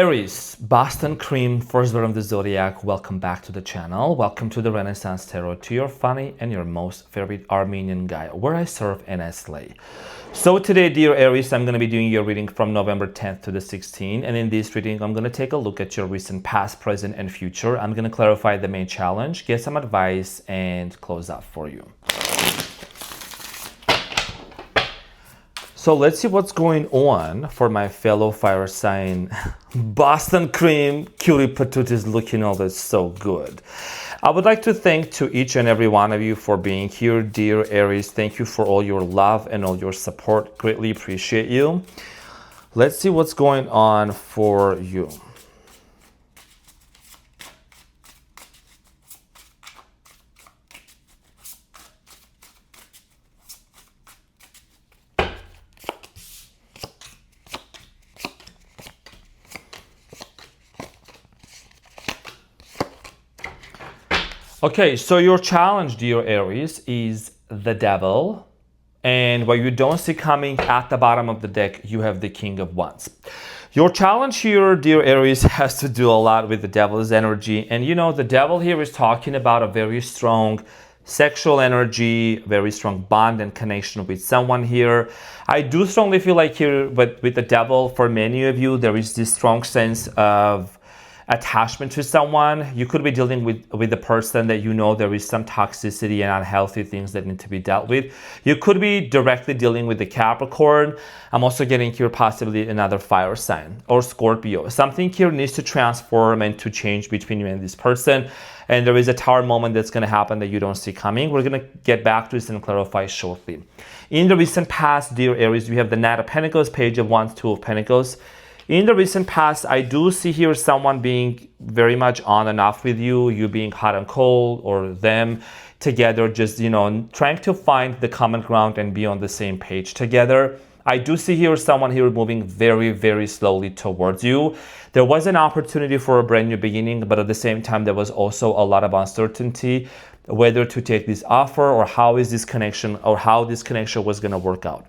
Aries, Boston Cream, first bird of the zodiac, welcome back to the channel. Welcome to the Renaissance Tarot, to your funny and your most favorite Armenian guy, where I serve and I slay. So today, dear Aries, I'm going to be doing your reading from November 10th to the 16th. And in this reading, I'm going to take a look at your recent past, present, and future. I'm going to clarify the main challenge, get some advice, and close out for you. So let's see what's going on for my fellow fire sign. Boston Cream, cutie patootie is looking all this so good. I would like to thank to each and every one of you for being here, dear Aries. Thank you for all your love and all your support. Greatly appreciate you. Let's see what's going on for you. Okay, so your challenge, dear Aries, is the devil. And what you don't see coming at the bottom of the deck, you have the King of Wands. Your challenge here, dear Aries, has to do a lot with the devil's energy. And you know, the devil here is talking about a very strong sexual energy, very strong bond and connection with someone here. I do strongly feel like here with the devil, for many of you, there is this strong sense of attachment to someone. You could be dealing with the person that you know there is some toxicity and unhealthy things that need to be dealt with. You could be directly dealing with the Capricorn. I'm also getting here possibly another fire sign or Scorpio. Something here needs to transform and to change between you and this person. And there is a tower moment that's going to happen that you don't see coming. We're going to get back to this and clarify shortly. In the recent past, dear Aries, we have the Knight of Pentacles, Page of Wands, Two of Pentacles. In the recent past, I do see here someone being very much on and off with you, you being hot and cold, or them together, just, you know, trying to find the common ground and be on the same page together. I do see here someone here moving very, very slowly towards you. There was an opportunity for a brand new beginning, but at the same time, there was also a lot of uncertainty whether to take this offer or how is this connection or how this connection was going to work out.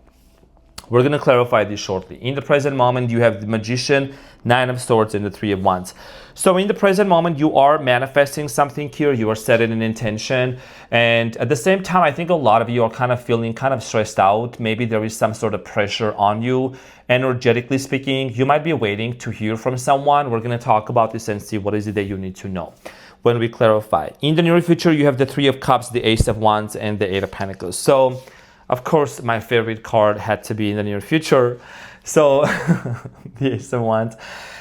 We're going to clarify this shortly. In the present moment, you have the Magician, Nine of Swords, and the Three of Wands. So in the present moment, you are manifesting something here. You are setting an intention. And at the same time, I think a lot of you are kind of feeling kind of stressed out. Maybe there is some sort of pressure on you. Energetically speaking, you might be waiting to hear from someone. We're going to talk about this and see what is it that you need to know when we clarify. In the near future, you have the Three of Cups, the Ace of Wands, and the Eight of Pentacles. So of course, my favorite card had to be in the near future. So, the Ace of Wands.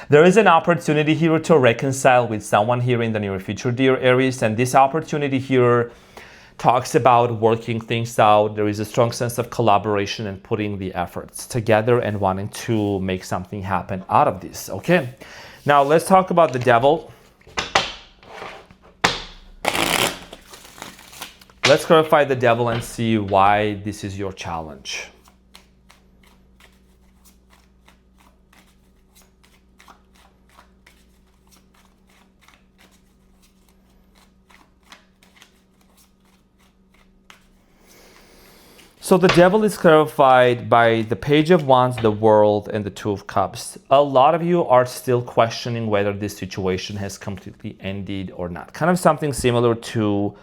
There is an opportunity here to reconcile with someone here in the near future, dear Aries. And this opportunity here talks about working things out. There is a strong sense of collaboration and putting the efforts together and wanting to make something happen out of this. Okay. Now, let's talk about the devil. Let's clarify the devil and see why this is your challenge. So the devil is clarified by the Page of Wands, the World, and the Two of Cups. A lot of you are still questioning whether this situation has completely ended or not. Kind of something similar to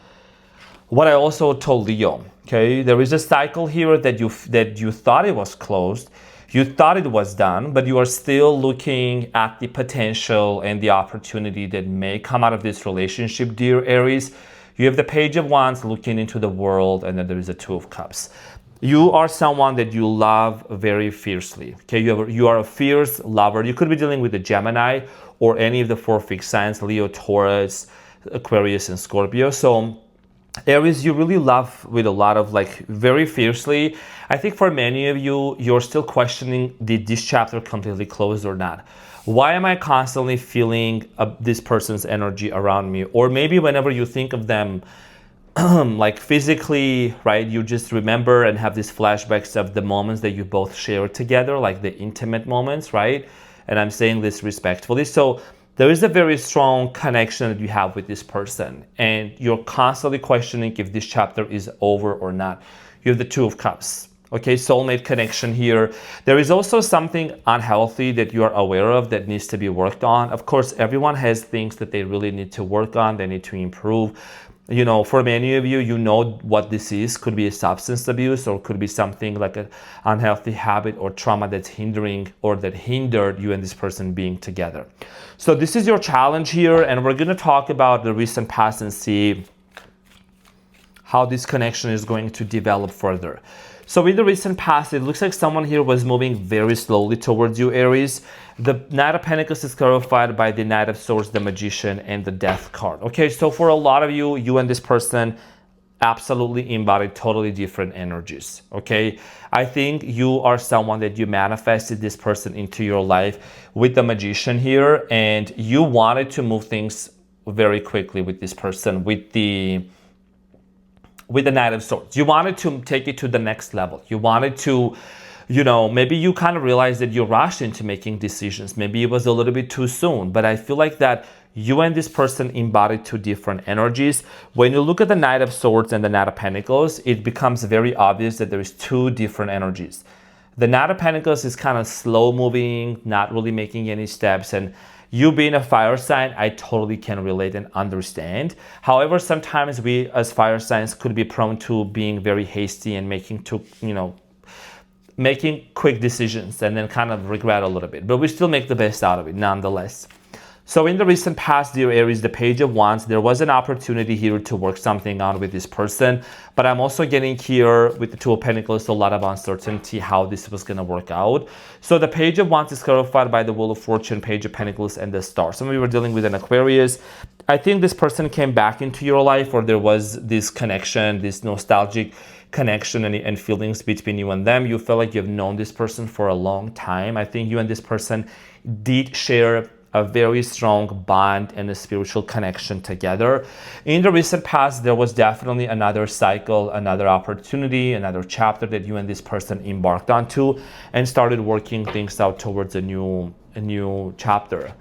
what I also told Leo. Okay, there is a cycle here that you thought it was closed, you thought it was done, but you are still looking at the potential and the opportunity that may come out of this relationship, dear Aries. You have the Page of Wands looking into the World, and then there is a Two of Cups. You are someone that you love very fiercely. Okay, you are a fierce lover. You could be dealing with the Gemini or any of the four fixed signs: Leo, Taurus, Aquarius, and Scorpio. So Aries, you really love with a lot of very fiercely. I think for many of you, you're still questioning, did this chapter completely close or not? Why am I constantly feeling this person's energy around me? Or maybe whenever you think of them, like physically, right, you just remember and have these flashbacks of the moments that you both shared together, like the intimate moments, right? And I'm saying this respectfully. So there is a very strong connection that you have with this person, and you're constantly questioning if this chapter is over or not. You have the Two of Cups. Okay, soulmate connection here. There is also something unhealthy that you are aware of that needs to be worked on. Of course, everyone has things that they really need to work on, they need to improve. You know, for many of you, you know what this is. Could be a substance abuse, or could be something like an unhealthy habit or trauma that's hindering or that hindered you and this person being together. So this is your challenge here, and we're going to talk about the recent past and see how this connection is going to develop further. So in the recent past, it looks like someone here was moving very slowly towards you, Aries. The Knight of Pentacles is clarified by the Knight of Swords, the Magician, and the Death card. Okay, so for a lot of you, you and this person absolutely embody totally different energies. Okay, I think you are someone that you manifested this person into your life with the Magician here, and you wanted to move things very quickly with this person, with the Knight of Swords. You wanted to take it to the next level. You wanted to, you know, maybe you kind of realized that you rushed into making decisions. Maybe it was a little bit too soon, but I feel like that you and this person embody two different energies. When you look at the Knight of Swords and the Knight of Pentacles, it becomes very obvious that there is two different energies. The Knight of Pentacles is kind of slow moving, not really making any steps, and you being a fire sign, I totally can relate and understand. However, sometimes we as fire signs could be prone to being very hasty and making quick decisions and then kind of regret a little bit. But we still make the best out of it nonetheless. So in the recent past, dear Aries, the Page of Wands, there was an opportunity here to work something out with this person. But I'm also getting here with the Two of Pentacles, a lot of uncertainty how this was going to work out. So the Page of Wands is clarified by the Wheel of Fortune, Page of Pentacles, and the Star. Some of you were dealing with an Aquarius. I think this person came back into your life, or there was this connection, this nostalgic connection and feelings between you and them. You feel like you've known this person for a long time. I think you and this person did share a very strong bond and a spiritual connection together. In the recent past, there was definitely another cycle, another opportunity, another chapter that you and this person embarked onto and started working things out towards a new chapter.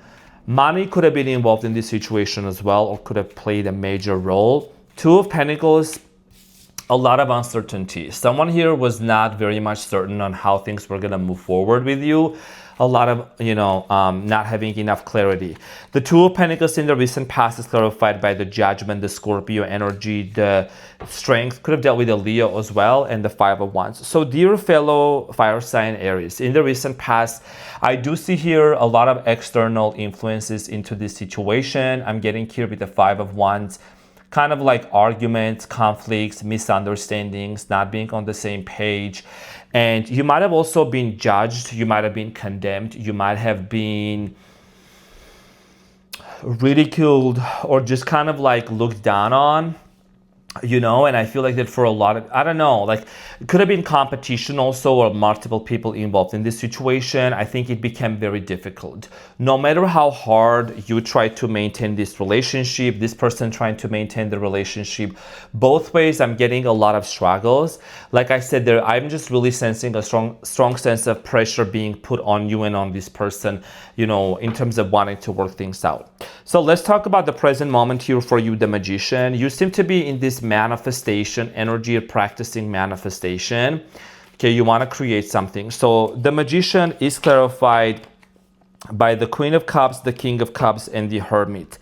Money could have been involved in this situation as well, or could have played a major role. Two of Pentacles, a lot of uncertainty. Someone here was not very much certain on how things were going to move forward with you. A lot of, not having enough clarity. The Two of Pentacles in the recent past is clarified by the Judgment, the Scorpio energy, the Strength. Could have dealt with a Leo as well, and the Five of Wands. So dear fellow fire sign Aries, in the recent past, I do see here a lot of external influences into this situation. I'm getting here with the Five of Wands, kind of like arguments, conflicts, misunderstandings, not being on the same page. And you might have also been judged, you might have been condemned, you might have been ridiculed or just kind of like looked down on. And I feel like that for a lot of, I don't know, like it could have been competition also, or multiple people involved in this situation. I think it became very difficult. No matter how hard you try to maintain this relationship, this person trying to maintain the relationship, both ways I'm getting a lot of struggles. Like I said there, I'm just really sensing a strong sense of pressure being put on you and on this person, in terms of wanting to work things out. So let's talk about the present moment here for you, the Magician. You seem to be in this manifestation energy of practicing manifestation. Okay, you want to create something. So the Magician is clarified by the Queen of Cups, the King of Cups, and the Hermit.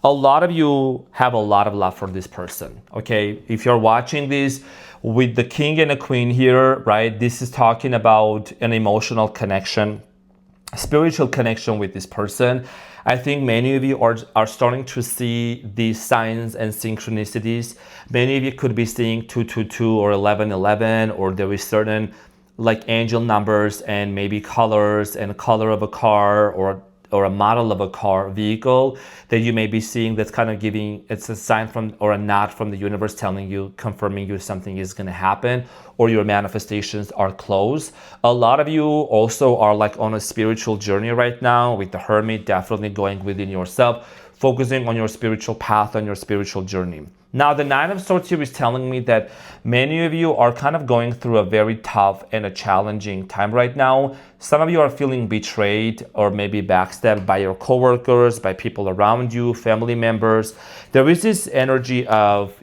A lot of you have a lot of love for this person. Okay, if you're watching this with the King and the Queen here, right, this is talking about an emotional connection, spiritual connection with this person. I think many of you are starting to see these signs and synchronicities. Many of you could be seeing 222 or 1111, or there is certain like angel numbers and maybe colors and color of a car or a model of a car vehicle that you may be seeing that's kind of giving, it's a sign from or a nod from the universe telling you, confirming you something is going to happen, or your manifestations are close. A lot of you also are like on a spiritual journey right now, with the Hermit definitely going within yourself, focusing on your spiritual path, on your spiritual journey. Now, the Nine of Swords here is telling me that many of you are kind of going through a very tough and a challenging time right now. Some of you are feeling betrayed or maybe backstabbed by your coworkers, by people around you, family members. There is this energy of,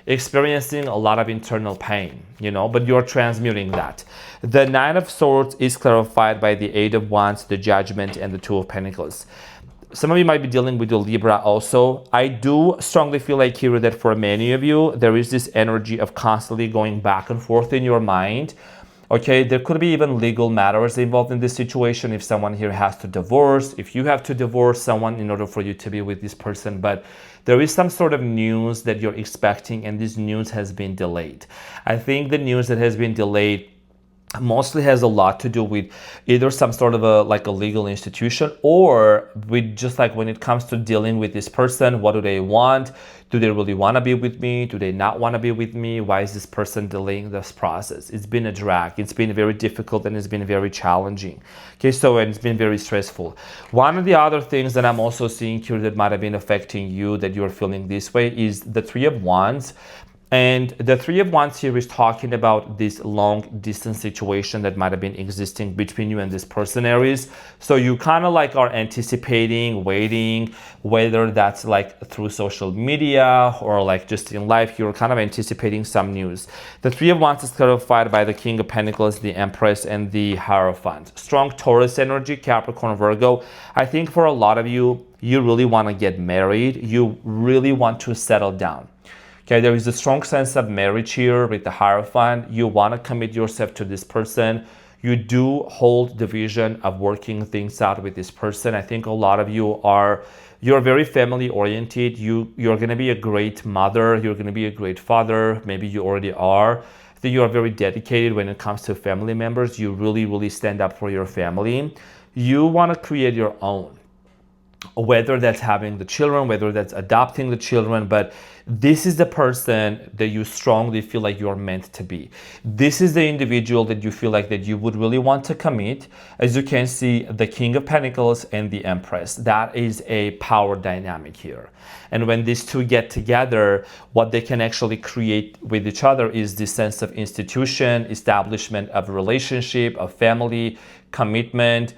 experiencing a lot of internal pain, but you're transmuting that. The Nine of Swords is clarified by the Eight of Wands, the Judgment, and the Two of Pentacles. Some of you might be dealing with the Libra also. I do strongly feel like here that for many of you, there is this energy of constantly going back and forth in your mind. Okay, there could be even legal matters involved in this situation if someone here has to divorce, if you have to divorce someone in order for you to be with this person. But there is some sort of news that you're expecting, and this news has been delayed. I think the news that has been delayed mostly has a lot to do with either some sort of a legal institution, or with just like when it comes to dealing with this person, what do they want? Do they really want to be with me? Do they not want to be with me? Why is this person delaying this process? It's been a drag. It's been very difficult, and it's been very challenging. Okay, so and it's been very stressful. One of the other things that I'm also seeing here that might have been affecting you, that you're feeling this way, is the Three of Wands. And the Three of Wands here is talking about this long distance situation that might have been existing between you and this person, Aries. So you kind of like are anticipating, waiting, whether that's like through social media or like just in life, you're kind of anticipating some news. The Three of Wands is clarified by the King of Pentacles, the Empress, and the Hierophant. Strong Taurus energy, Capricorn, Virgo. I think for a lot of you, you really want to get married. You really want to settle down. Okay, there is a strong sense of marriage here with the Hierophant. You want to commit yourself to this person. You do hold the vision of working things out with this person. I think a lot of you you're very family oriented. You're going to be a great mother. You're going to be a great father. Maybe you already are. I think you are very dedicated when it comes to family members. You really, really stand up for your family. You want to create your own, whether that's having the children, whether that's adopting the children, but this is the person that you strongly feel like you're meant to be. This is the individual that you feel like that you would really want to commit. As you can see, the King of Pentacles and the Empress, that is a power dynamic here. And when these two get together, what they can actually create with each other is this sense of institution, establishment of relationship, of family, commitment.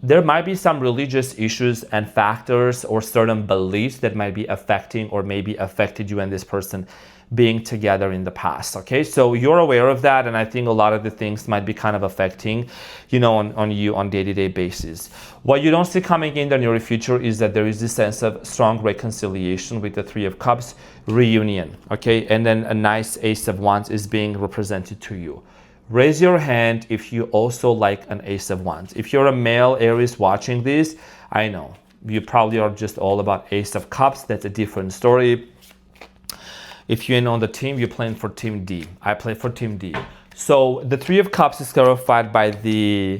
There might be some religious issues and factors or certain beliefs that might be affecting or maybe affected you and this person being together in the past. Okay, so you're aware of that, and I think a lot of the things might be kind of affecting, on you on day-to-day basis. What you don't see coming in the near future is that there is this sense of strong reconciliation with the Three of Cups, reunion. Okay, and then a nice Ace of Wands is being represented to you. Raise your hand if you also like an Ace of Wands. If you're a male Aries watching this, I know you probably are just all about Ace of Cups. That's a different story. If you're in on the team, you're playing for Team D. I play for Team D. So the Three of Cups is clarified by the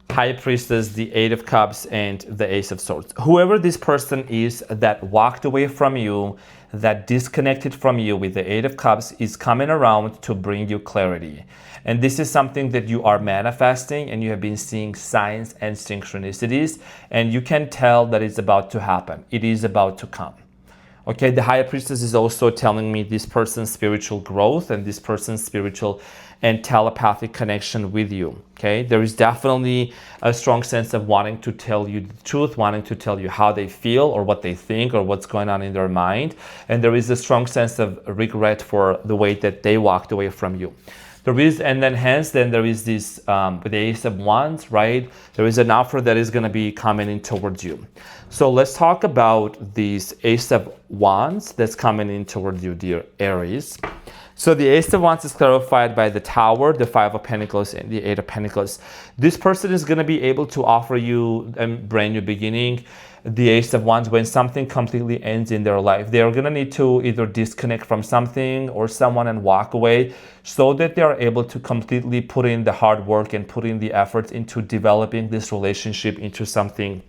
High Priestess, the Eight of Cups, and the Ace of Swords. Whoever this person is that walked away from you, that disconnected from you with the Eight of Cups, is coming around to bring you clarity. And this is something that you are manifesting, and you have been seeing signs and synchronicities, and you can tell that it's about to happen. It is about to come. Okay, the High Priestess is also telling me this person's spiritual growth and this person's spiritual and telepathic connection with you. Okay, there is definitely a strong sense of wanting to tell you the truth, wanting to tell you how they feel or what they think or what's going on in their mind. And there is a strong sense of regret for the way that they walked away from you. There is, and then hence, then there is this, with the Ace of Wands, right? There is an offer that is going to be coming in towards you. So let's talk about this Ace of Wands that's coming in towards you, dear Aries. So the Ace of Wands is clarified by the Tower, the Five of Pentacles, and the Eight of Pentacles. This person is going to be able to offer you a brand new beginning. The Ace of Wands, when something completely ends in their life, they're going to need to either disconnect from something or someone and walk away so that they're able to completely put in the hard work and put in the efforts into developing this relationship into something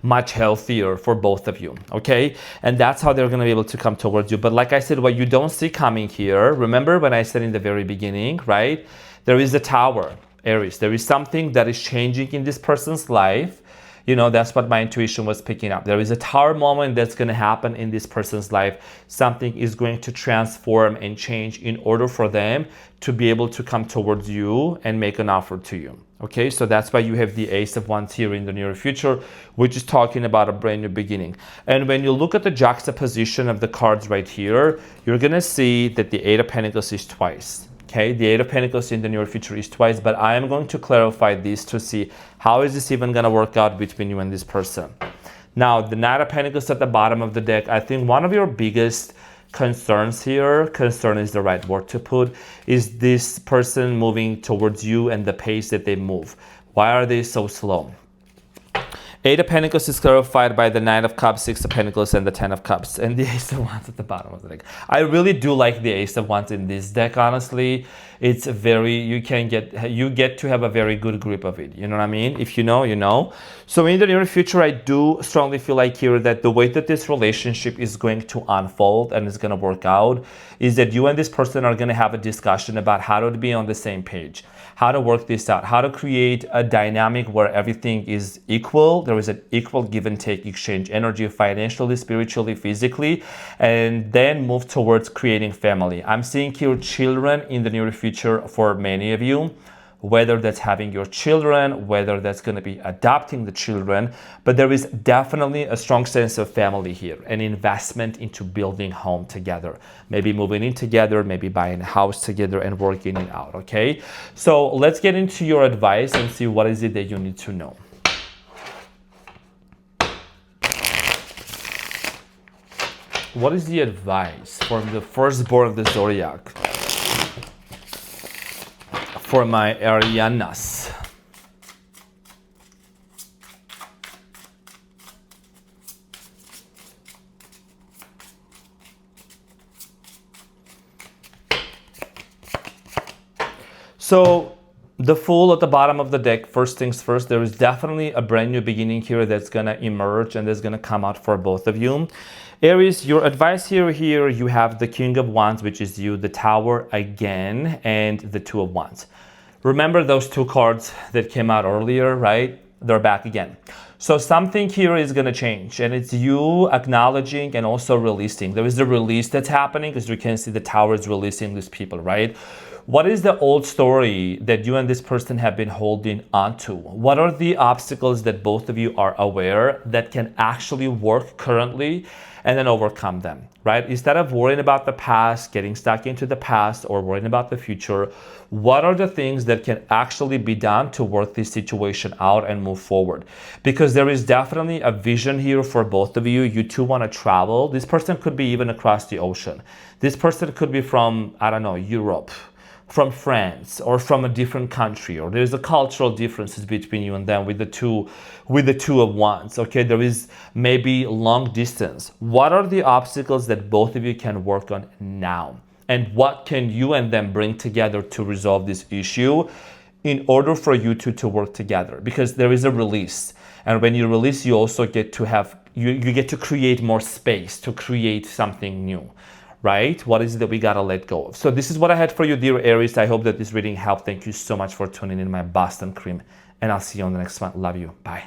much healthier for both of you. Okay, and that's how they're going to be able to come towards you. But like I said, what you don't see coming here, remember when I said in the very beginning, right? There is the Tower, Aries. There is something that is changing in this person's life. That's what my intuition was picking up. There is a Tower moment that's going to happen in this person's life. Something is going to transform and change in order for them to be able to come towards you and make an offer to you. Okay, so that's why you have the Ace of Wands here in the near future, which is talking about a brand new beginning. And when you look at the juxtaposition of the cards right here, you're gonna see that the Eight of Pentacles is twice. Okay, the Eight of Pentacles in the near future is twice, but I am going to clarify this to see how is this even gonna work out between you and this person. Now, the Knight of Pentacles at the bottom of the deck, I think one of your biggest concerns here, concern is the right word to put, is this person moving towards you and the pace that they move. Why are they so slow? Eight of Pentacles is clarified by the Nine of Cups, Six of Pentacles, and the Ten of Cups, and the Ace of Wands at the bottom of the deck. I really do like the Ace of Wands in this deck, honestly. It's very, you get to have a very good grip of it. You know what I mean? If you know, you know. So in the near future, I do strongly feel like here that the way that this relationship is going to unfold and is going to work out is that you and this person are going to have a discussion about how to be on the same page, how to work this out, how to create a dynamic where everything is equal. There is an equal give and take exchange energy, financially, spiritually, physically, and then move towards creating family. I'm seeing here children in the near future for many of you, whether that's having your children, whether that's going to be adopting the children, but there is definitely a strong sense of family here, an investment into building home together, maybe moving in together, maybe buying a house together and working it out, okay? So let's get into your advice and see what is it that you need to know. What is the advice from the firstborn of the zodiac for my Arianas? So the Fool at the bottom of the deck, first things first, there is definitely a brand new beginning here that's going to emerge and that's going to come out for both of you. Aries, your advice here, you have the King of Wands, which is you, the Tower again, and the Two of Wands. Remember those two cards that came out earlier, right? They're back again. So something here is going to change, and it's you acknowledging and also releasing. There is a release that's happening because you can see the Tower is releasing these people, right? What is the old story that you and this person have been holding onto? What are the obstacles that both of you are aware that can actually work currently and then overcome them, right? Instead of worrying about the past, getting stuck into the past, or worrying about the future, what are the things that can actually be done to work this situation out and move forward? Because there is definitely a vision here for both of you. You two want to travel. This person could be even across the ocean. This person could be from, I don't know, Europe, from France, or from a different country, or there's a cultural differences between you and them with the two of Wands. Okay, there is maybe long distance. What are the obstacles that both of you can work on now? And what can you and them bring together to resolve this issue in order for you two to work together? Because there is a release. And when you release, you also get to have, you get to create more space to create something new. Right? What is it that we gotta let go of? So this is what I had for you, dear Aries. I hope that this reading helped. Thank you so much for tuning in, my Boston cream. And I'll see you on the next one. Love you. Bye.